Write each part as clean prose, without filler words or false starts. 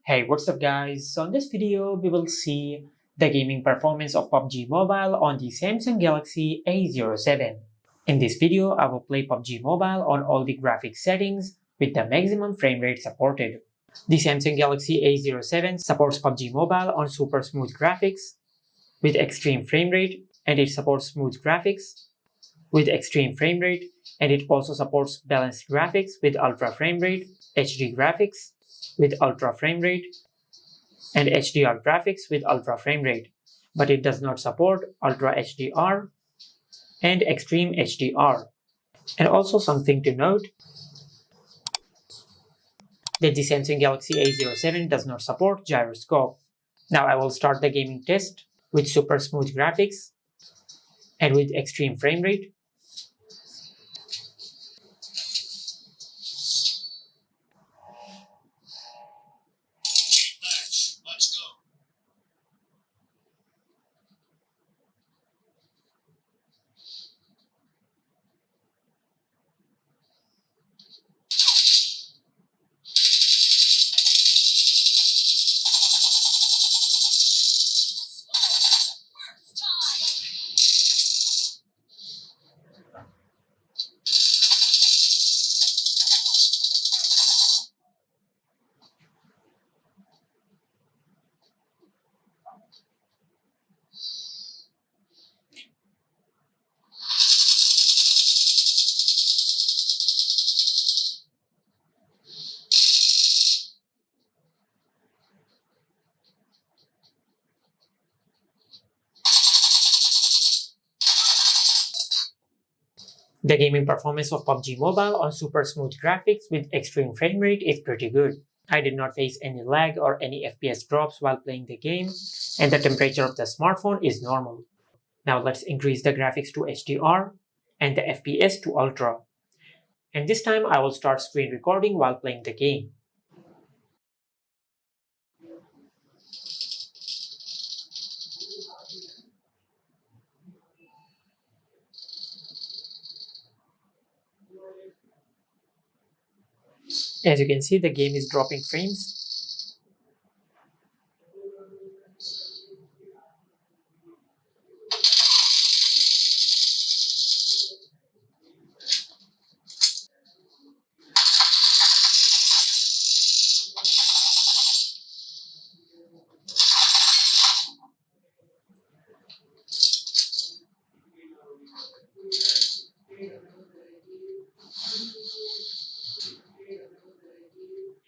Hey, what's up guys? So in this video, we will see the gaming performance of PUBG Mobile on the Samsung Galaxy A07. In this video, I will play PUBG Mobile on all the graphics settings with the maximum frame rate supported. The Samsung Galaxy A07 supports PUBG Mobile on super smooth graphics with extreme frame rate, and it supports smooth graphics with extreme frame rate, and it also supports balanced graphics with ultra frame rate, HD graphics with ultra frame rate, and HDR graphics with ultra frame rate, but it does not support ultra HDR and extreme HDR. And also something to note that the Samsung Galaxy A07 does not support gyroscope. Now I will start the gaming test with super smooth graphics and with extreme frame rate. The gaming performance of PUBG Mobile on super smooth graphics with extreme frame rate is pretty good. I did not face any lag or any FPS drops while playing the game, and the temperature of the smartphone is normal. Now let's increase the graphics to HDR and the FPS to Ultra. And this time I will start screen recording while playing the game. As you can see, the game is dropping frames.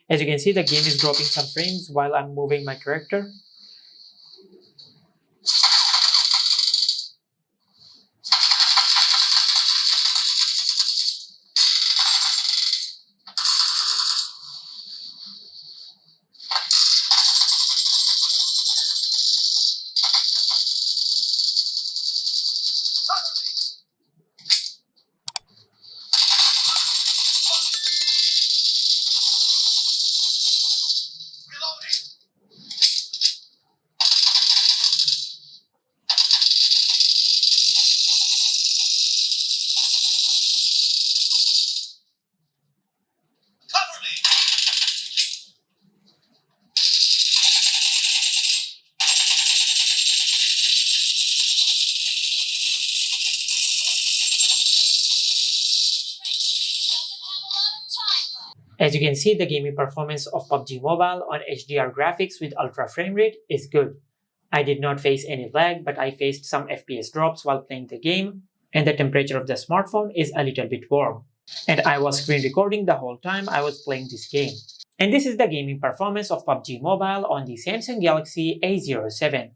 As you can see, the game is dropping some frames while I'm moving my character. As you can see, the gaming performance of PUBG Mobile on HDR graphics with ultra frame rate is good. I did not face any lag, but I faced some FPS drops while playing the game, and the temperature of the smartphone is a little bit warm. And I was screen recording the whole time I was playing this game. And this is the gaming performance of PUBG Mobile on the Samsung Galaxy A07.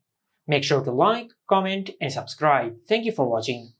Make sure to like, comment, and subscribe. Thank you for watching.